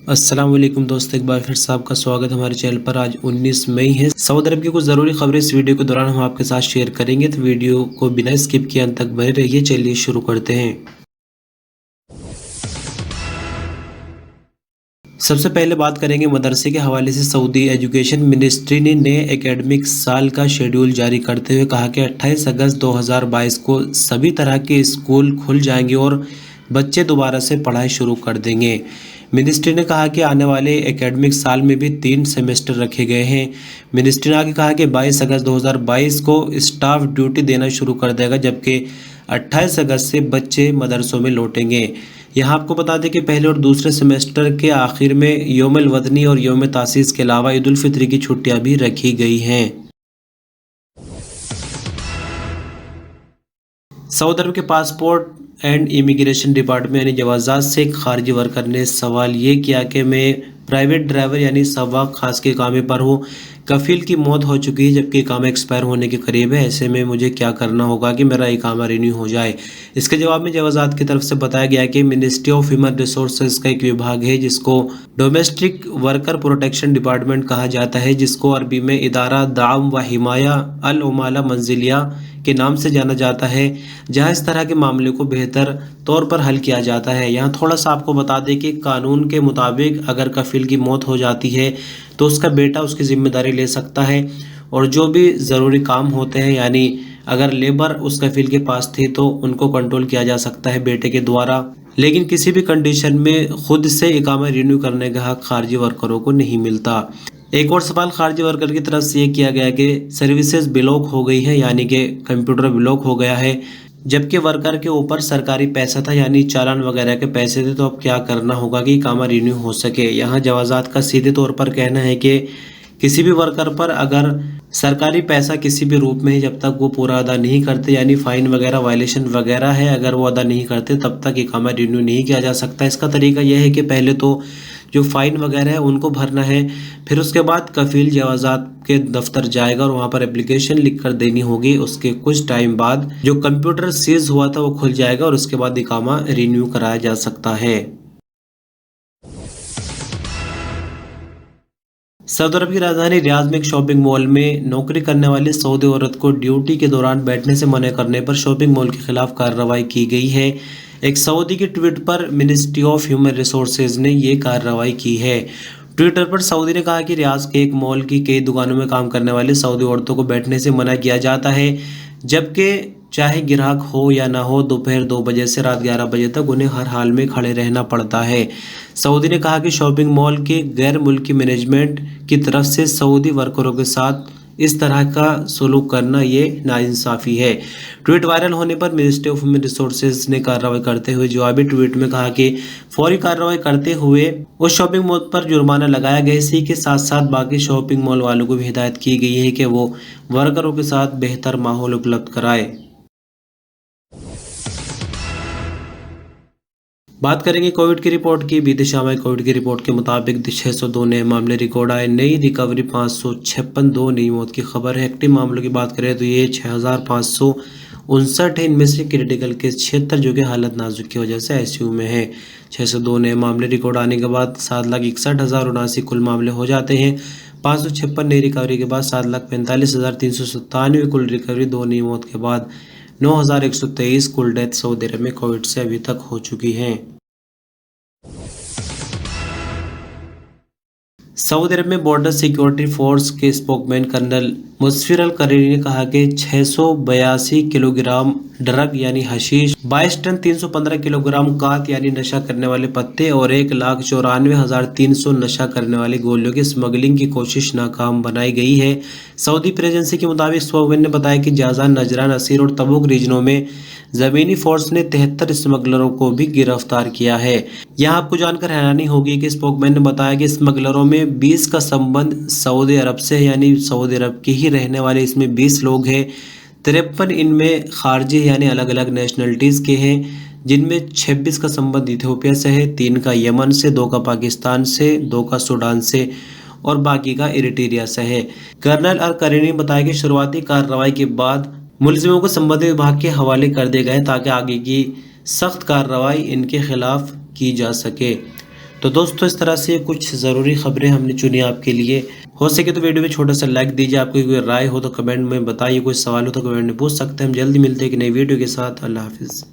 अस्सलाम वालेकुम दोस्तों, एक बार फिर से आपका स्वागत है हमारे चैनल पर। आज 19 मई है। सऊदी अरब की कुछ ज़रूरी खबरें इस वीडियो के दौरान हम आपके साथ शेयर करेंगे, तो वीडियो को बिना स्किप किए अंत तक बने रहिए। चलिए शुरू करते हैं। सबसे पहले बात करेंगे मदरसे के हवाले से। सऊदी एजुकेशन मिनिस्ट्री ने नए एकेडमिक साल का शेड्यूल जारी करते हुए कहा कि 28 अगस्त 2022 को सभी तरह के स्कूल खुल जाएंगे और बच्चे दोबारा से पढ़ाई शुरू कर देंगे। मिनिस्ट्री ने कहा कि आने वाले एकेडमिक साल में भी 3 सेमेस्टर रखे गए हैं। मिनिस्ट्री ने आगे कहा कि 22 अगस्त 2022 को स्टाफ ड्यूटी देना शुरू कर देगा, जबकि 28 अगस्त से बच्चे मदरसों में लौटेंगे। यहाँ आपको बता दें कि पहले और दूसरे सेमेस्टर के आखिर में यौमुल वतनी और यौम तासीस के अलावा ईद उल फित्र की छुट्टियां भी रखी गई हैं। सऊदी अरब के पासपोर्ट एंड इमिग्रेशन डिपार्टमेंट यानी जवाज़ात से एक खारजी वर्कर ने सवाल ये किया कि मैं प्राइवेट ड्राइवर यानी सवाक खास के कामे पर हूँ। कफील की मौत हो चुकी है जबकि इकामा एक्सपायर होने के करीब है। ऐसे में मुझे क्या करना होगा कि मेरा इकामा रिन्यू हो जाए। इसके जवाब में जवाज़ात की तरफ से बताया गया कि मिनिस्ट्री ऑफ ह्यूमन रिसोर्सेज का एक विभाग है जिसको डोमेस्टिक वर्कर प्रोटेक्शन डिपार्टमेंट कहा जाता है, जिसको अरबी में इदारा दाम व हिमाया अल उमाला मंजिलिया के नाम से जाना जाता है, जहां इस तरह के मामले को बेहतर तौर पर हल किया जाता है। यहाँ थोड़ा सा आपको बता दें कि कानून के मुताबिक अगर कफील की मौत हो जाती है तो उसका बेटा उसकी जिम्मेदारी ले सकता है, और जो भी ज़रूरी काम होते हैं यानी अगर लेबर उस कफील के पास थी तो उनको कंट्रोल किया जा सकता है बेटे के द्वारा। लेकिन किसी भी कंडीशन में खुद से इकामा रिन्यू करने का हक खारजी वर्करों को नहीं मिलता। एक और सवाल खारजी वर्कर की तरफ से ये किया गया कि सर्विसेज ब्लॉक हो गई है, यानी कि कंप्यूटर ब्लॉक हो गया है, जबकि वर्कर के ऊपर सरकारी पैसा था यानी चालान वगैरह के पैसे थे, तो अब क्या करना होगा कि इकामा रिन्यू हो सके। यहाँ जवाज़ात का सीधे तौर पर कहना है कि किसी भी वर्कर पर अगर सरकारी पैसा किसी भी रूप में है, जब तक वो पूरा अदा नहीं करते यानी फाइन वगैरह वायलेशन वगैरह है, अगर वो अदा नहीं करते तब तक इकामा रिन्यू नहीं किया जा सकता। इसका तरीका यह है कि पहले तो जो फाइन वगैरह है उनको भरना है, फिर उसके बाद कफील जवाज़ात के दफ्तर जाएगा और वहाँ पर एप्लीकेशन लिख कर देनी होगी। उसके कुछ टाइम बाद जो कंप्यूटर सीज हुआ था वो खुल जाएगा और उसके बाद इकामा रिन्यू कराया जा सकता है। सऊदी अरब की राजधानी रियाद में एक शॉपिंग मॉल में नौकरी करने वाली सऊदी औरत को ड्यूटी के दौरान बैठने से मना करने पर शॉपिंग मॉल के खिलाफ कार्रवाई की गई है। एक सऊदी की ट्वीट पर मिनिस्ट्री ऑफ ह्यूमन रिसोर्सेज ने ये कार्रवाई की है। ट्विटर पर सऊदी ने कहा कि रियाद के एक मॉल की कई दुकानों में काम करने वाली सऊदी औरतों को बैठने से मना किया जाता है, जबकि चाहे ग्राहक हो या ना हो, दोपहर 2 बजे से रात 11 बजे तक उन्हें हर हाल में खड़े रहना पड़ता है। सऊदी ने कहा कि शॉपिंग मॉल के गैर मुल्की मैनेजमेंट की तरफ से सऊदी वर्करों के साथ इस तरह का सलूक करना ये नाइंसाफ़ी है। ट्वीट वायरल होने पर मिनिस्ट्री ऑफ ह्यूमन रिसोर्सेज ने कार्रवाई करते हुए जवाबी ट्वीट में कहा कि फौरी कार्रवाई करते हुए उस शॉपिंग मॉल पर जुर्माना लगाया गया। इसी के साथ साथ बाकी शॉपिंग मॉल वालों को भी हिदायत की गई है कि वो वर्करों के साथ बेहतर माहौल उपलब्ध कराए। बात करेंगे कोविड की रिपोर्ट की। बीते शाम आई कोविड की रिपोर्ट के मुताबिक 602 नए मामले रिकॉर्ड आए। नई रिकवरी 556, 2 नई मौत की खबर है। एक्टिव मामलों की बात करें तो ये 6559 है। इनमें से क्रिटिकल केस 76 जो कि हालत नाजुक की वजह से आईसीयू में है। 602 नए मामले रिकॉर्ड आने के बाद 7,61,079 कुल मामले हो जाते हैं। 556 नई रिकवरी के बाद 7,45,397 कुल रिकवरी। 2 नई मौत के बाद 9,123 कुल डेथ सऊदी अरब में कोविड से अभी तक हो चुकी हैं। सऊदी अरब में बॉर्डर सिक्योरिटी फोर्स के स्पोकमैन कर्नल मुस्फिर अल करीरी ने कहा कि 682 किलोग्राम ड्रग यानी हशीश, 22 टन 315 किलोग्राम कात यानी नशा करने वाले पत्ते और 1,94,300 नशा करने वाली गोलियों की स्मगलिंग की कोशिश नाकाम बनाई गई है। सऊदी प्रेस एजेंसी के मुताबिक स्पोकमैन ने बताया कि जाजान, नजरान, असीर और तबूक रीजनों में ज़मीनी फोर्स ने 73 स्मगलरों को भी गिरफ्तार किया है। यहाँ आपको जानकर हैरानी होगी कि स्पोकमैन ने बताया कि स्मगलरों में 20 का संबंध सऊदी अरब से यानी सऊदी अरब के ही रहने वाले इसमें 20 लोग हैं। 53 इनमें खारजी यानी अलग अलग नेशनलिटीज़ के हैं, जिनमें 26 का संबंध इथियोपिया से है, 3 का यमन से, 2 का पाकिस्तान से, 2 का सूडान से और बाकी का इरिट्रिया से है। कर्नल अल करीनी ने बताया कि शुरुआती कार्रवाई के बाद मुलजिमों को संबंधित विभाग के हवाले कर दिए गए ताकि आगे की सख्त कार्रवाई इनके खिलाफ की जा सके। तो दोस्तों इस तरह से कुछ ज़रूरी खबरें हमने चुनी आपके लिए। हो सके तो वीडियो में छोटा सा लाइक दीजिए। आपकी कोई राय हो तो कमेंट में बताइए, कोई सवाल हो तो कमेंट में पूछ सकते हैं। हम जल्दी मिलते हैं एक नई वीडियो के साथ। अल्लाह हाफिज़।